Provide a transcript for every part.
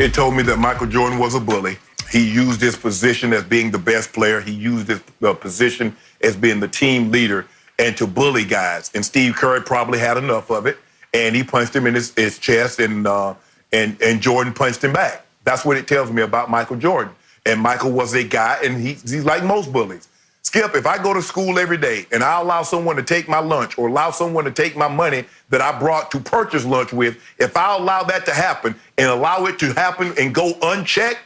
It told me that Michael Jordan was a bully. He used his position as being the best player. He used his position as being the team leader and to bully guys. And Steve Kerr probably had enough of it, and he punched him in his chest, and Jordan punched him back. That's what it tells me about Michael Jordan. And Michael was a guy, and he's like most bullies. Skip, if I go to school every day and I allow someone to take my lunch or allow someone to take my money that I brought to purchase lunch with, if I allow that to happen and allow it to happen and go unchecked,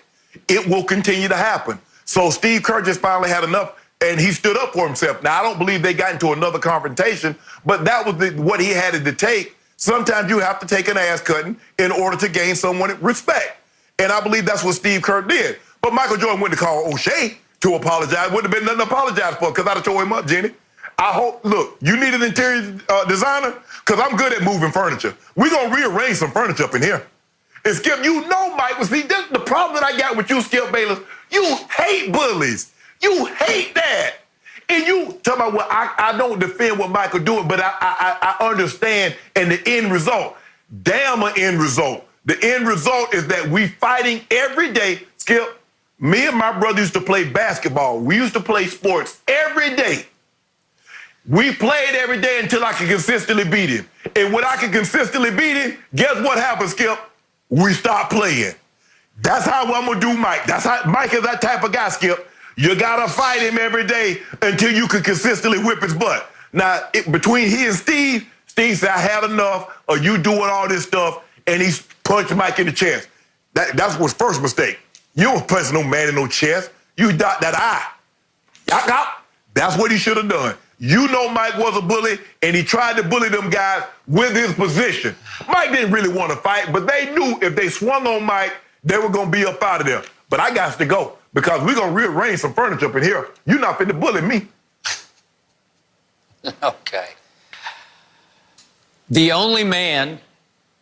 it will continue to happen. So Steve Kerr just finally had enough, and he stood up for himself. Now, I don't believe they got into another confrontation, but that was what he had to take. Sometimes you have to take an ass cutting in order to gain someone respect. And I believe that's what Steve Kerr did. But Michael Jordan went to call O'Shea to apologize. Wouldn't have been nothing to apologize for, because I'd have tore him up, Jenny. I hope, look, you need an interior designer? Because I'm good at moving furniture. We're going to rearrange some furniture up in here. And Skip, you know, Mike, see, this, the problem that I got with you, Skip Bayless, you hate bullies. You hate that. And you talk about, well, I don't defend what Michael doing, but I understand, and the end result, damn an end result. The end result is that we fighting every day. Skip, me and my brother used to play basketball. We used to play sports every day. We played every day until I could consistently beat him. And when I could consistently beat him, guess what happened, Skip? We stopped playing. That's how I'm going to do Mike. That's how Mike is that type of guy, Skip. You got to fight him every day until you can consistently whip his butt. Now, between he and Steve said, I had enough of you doing all this stuff, and he punched Mike in the chest. That's his first mistake. You don't punch no man in no chest. You dot that eye. That's what he should have done. You know Mike was a bully, and he tried to bully them guys with his position. Mike didn't really want to fight, but they knew if they swung on Mike, they were going to be up out of there. But I got to go, because we're going to rearrange some furniture up in here. You're not fit to bully me. Okay. The only man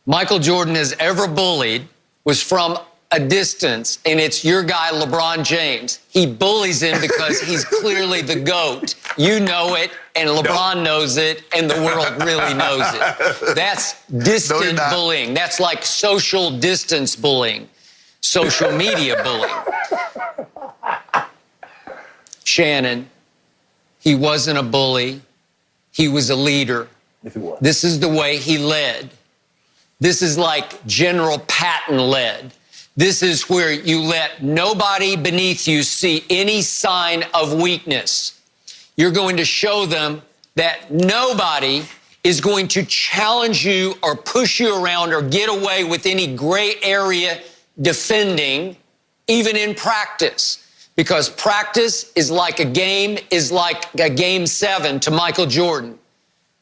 Michael Jordan has ever bullied was from a distance, and it's your guy, LeBron James. He bullies him because he's clearly the GOAT. You know it, and LeBron knows it, and the world really knows it. That's distant bullying. That's like social distance bullying, social media bullying. Shannon, he wasn't a bully. He was a leader. This is the way he led. This is like General Patton led. This is where you let nobody beneath you see any sign of weakness. You're going to show them that nobody is going to challenge you or push you around or get away with any gray area defending, even in practice. Because practice is like a game Game 7 to Michael Jordan,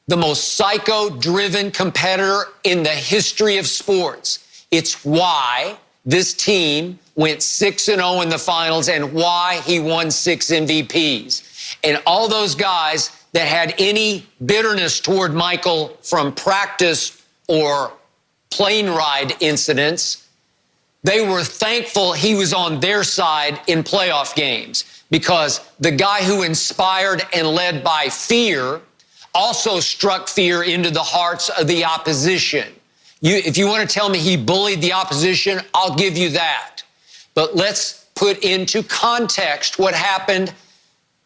the most psycho-driven competitor in the history of sports. It's why this team went 6-0 in the finals and why he won 6 MVPs. And all those guys that had any bitterness toward Michael from practice or plane ride incidents, they were thankful he was on their side in playoff games, because the guy who inspired and led by fear also struck fear into the hearts of the opposition. If you want to tell me he bullied the opposition, I'll give you that. But let's put into context what happened.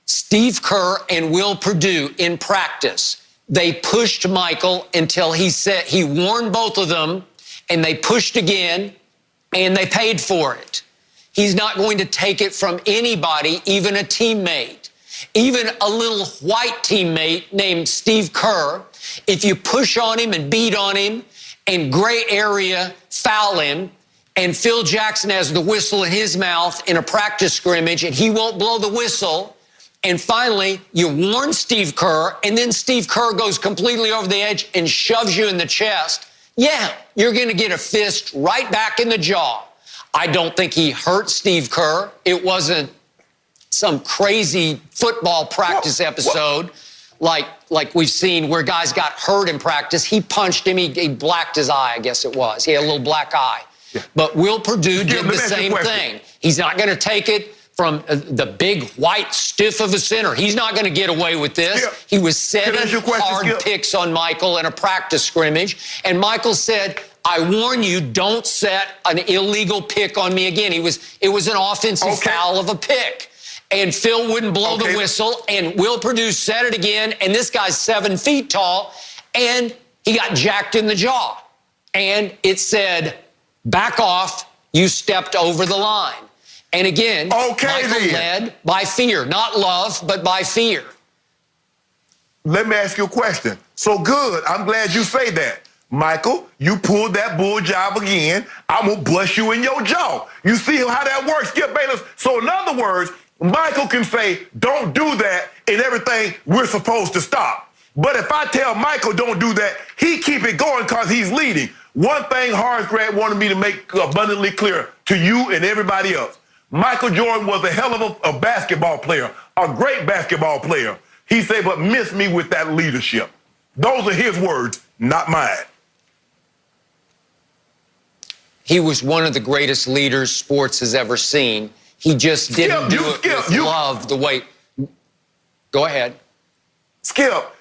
Steve Kerr and Will Perdue in practice, they pushed Michael until he warned both of them, and they pushed again, and they paid for it. He's not going to take it from anybody, even a teammate. Even a little white teammate named Steve Kerr, if you push on him and beat on him and gray area foul him, and Phil Jackson has the whistle in his mouth in a practice scrimmage and he won't blow the whistle, and finally you warn Steve Kerr, and then Steve Kerr goes completely over the edge and shoves you in the chest, yeah, you're going to get a fist right back in the jaw. I don't think he hurt Steve Kerr. It wasn't some crazy football practice episode like we've seen where guys got hurt in practice. He punched him. He blacked his eye, I guess it was. He had a little black eye. Yeah. But Will Perdue did the same thing. He's not going to take it from the big white stiff of a center. He's not going to get away with this. Yeah. He was setting hard picks on Michael in a practice scrimmage, and Michael said, I warn you, don't set an illegal pick on me again. It was an offensive foul of a pick. And Phil wouldn't blow the whistle, and Will Perdue said it again, and this guy's 7 feet tall, and he got jacked in the jaw. And it said, back off, you stepped over the line. And again, Michael led by fear, not love, but by fear. Let me ask you a question. So good, I'm glad you say that. Michael, you pulled that bull job again. I'm going to bust you in your jaw. You see how that works, Skip Bayless? So in other words, Michael can say, don't do that, and everything we're supposed to stop. But if I tell Michael don't do that, he keep it going because he's leading. One thing Horace Grant wanted me to make abundantly clear to you and everybody else. Michael Jordan was a hell of a basketball player, a great basketball player. He said, but missed me with that leadership. Those are his words, not mine. He was one of the greatest leaders sports has ever seen. He just didn't do it with love the way. Go ahead. Skip,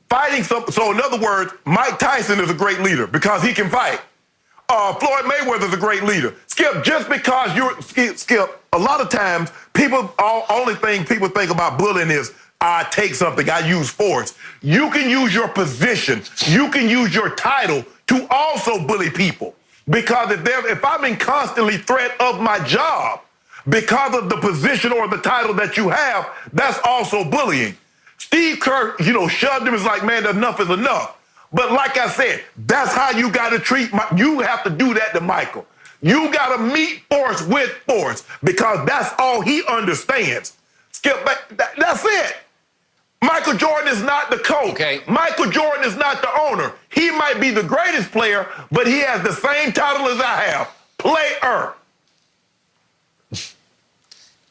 fighting so in other words, Mike Tyson is a great leader because he can fight. Floyd Mayweather is a great leader. Skip, just because you're Skip, a lot of times only thing people think about bullying is I take something, I use force. You can use your position, you can use your title to also bully people. Because if I'm in constantly threat of my job because of the position or the title that you have, that's also bullying. Steve Kerr, shoved him. Is like, man, enough is enough. But like I said, that's how you got to treat. You have to do that to Michael. You got to meet force with force because that's all he understands. Skip, that's it. Michael Jordan is not the coach. Okay. Michael Jordan is not the owner. He might be the greatest player, but he has the same title as I have, player.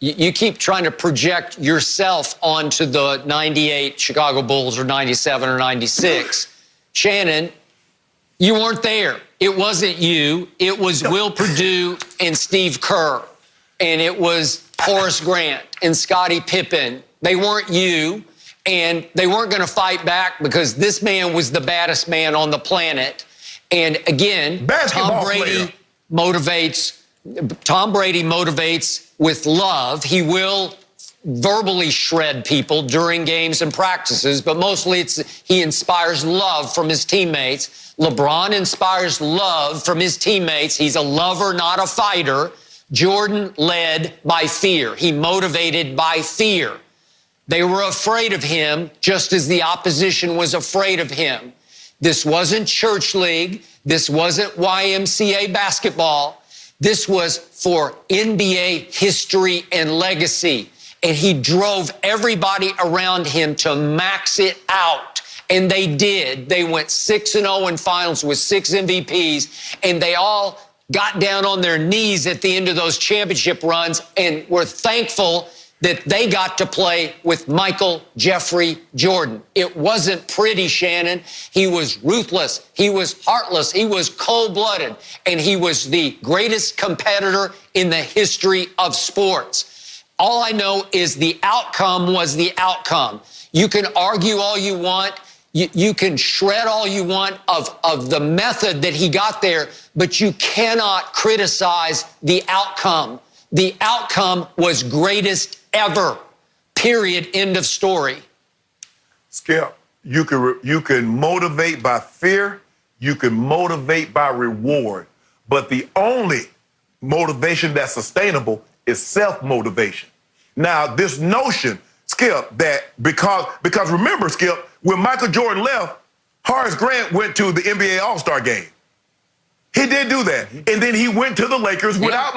You keep trying to project yourself onto the 98 Chicago Bulls or 97 or 96. Shannon, you weren't there. It wasn't you. It was Will Perdue and Steve Kerr. And it was Horace Grant and Scottie Pippen. They weren't you. And they weren't going to fight back because this man was the baddest man on the planet. And again, Tom Brady motivates with love. He will verbally shred people during games and practices, but mostly he inspires love from his teammates. LeBron inspires love from his teammates. He's a lover, not a fighter. Jordan led by fear. He motivated by fear. They were afraid of him just as the opposition was afraid of him. This wasn't church league. This wasn't YMCA basketball. This was for NBA history and legacy. And he drove everybody around him to max it out. And they did. They went 6-0 in finals with 6 MVPs. And they all got down on their knees at the end of those championship runs and were thankful that they got to play with Michael Jeffrey Jordan. It wasn't pretty, Shannon. He was ruthless. He was heartless. He was cold-blooded. And he was the greatest competitor in the history of sports. All I know is the outcome was the outcome. You can argue all you want. You can shred all you want of the method that he got there, but you cannot criticize the outcome. The outcome was greatest ever, period, end of story. Skip, you can motivate by fear, you can motivate by reward, but the only motivation that's sustainable is self-motivation. Now, this notion, Skip, that because remember, Skip, when Michael Jordan left, Horace Grant went to the NBA All-Star game. He did do that. And then he went to the Lakers without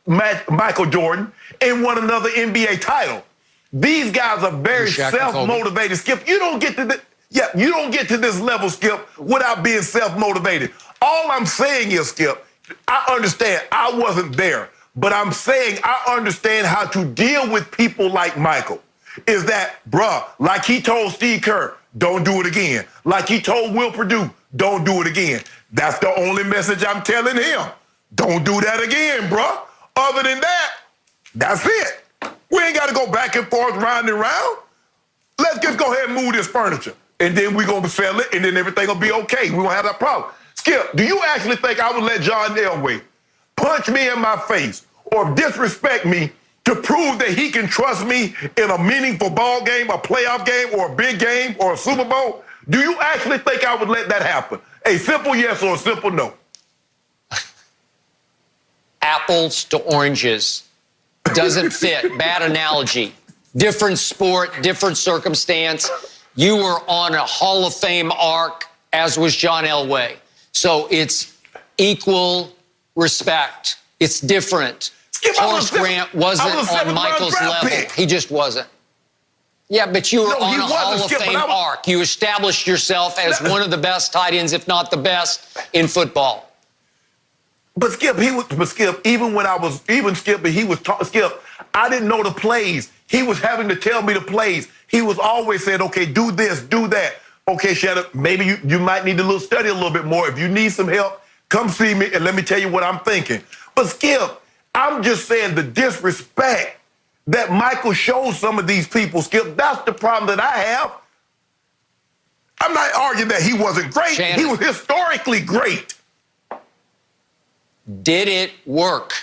Michael Jordan and won another NBA title. These guys are very self-motivated. Skip, you don't get to this level, Skip, without being self-motivated. All I'm saying is, Skip, I understand I wasn't there, but I'm saying I understand how to deal with people like Michael. Is that, bruh, like he told Steve Kerr, don't do it again. Like he told Will Perdue, don't do it again. That's the only message I'm telling him. Don't do that again, bruh. Other than that, that's it. We ain't got to go back and forth, round and round. Let's just go ahead and move this furniture. And then we're going to sell it, and then everything will be okay. We won't have that problem. Skip, do you actually think I would let John Elway punch me in my face or disrespect me to prove that he can trust me in a meaningful ball game, a playoff game, or a big game, or a Super Bowl? Do you actually think I would let that happen? A simple yes or a simple no? Apples to oranges. Doesn't fit. Bad analogy. Different sport, different circumstance. You were on a Hall of Fame arc, as was John Elway. So it's equal respect. It's different. Horace Grant wasn't on Michael's level. He just wasn't. Yeah, but you were on a Hall of Fame arc. You established yourself as one of the best tight ends, if not the best, in football. But Skip, even when I was, Skip, I didn't know the plays. He was having to tell me the plays. He was always saying, okay, do this, do that. Okay, Shannon, maybe you might need to study a little bit more. If you need some help, come see me and let me tell you what I'm thinking. But Skip, I'm just saying the disrespect that Michael shows some of these people, Skip, that's the problem that I have. I'm not arguing that he wasn't great. Shannon, he was historically great. Did it work?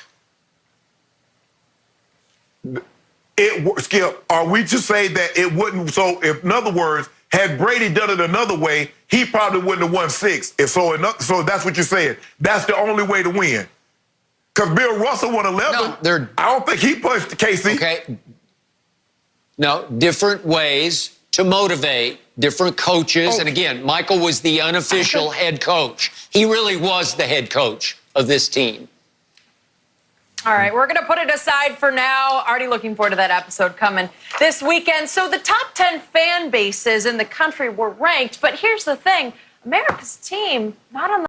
Skip, are we to say that it wouldn't? So, if, in other words, had Brady done it another way, he probably wouldn't have won 6. So that's what you're saying. That's the only way to win. Because Bill Russell won 11. No, I don't think he punched KC. Okay. No, different ways to motivate, different coaches. And again, Michael was the unofficial head coach. He really was the head coach of this team. All right, we're going to put it aside for now. Already looking forward to that episode coming this weekend. So the top 10 fan bases in the country were ranked, but here's the thing. America's team, not on the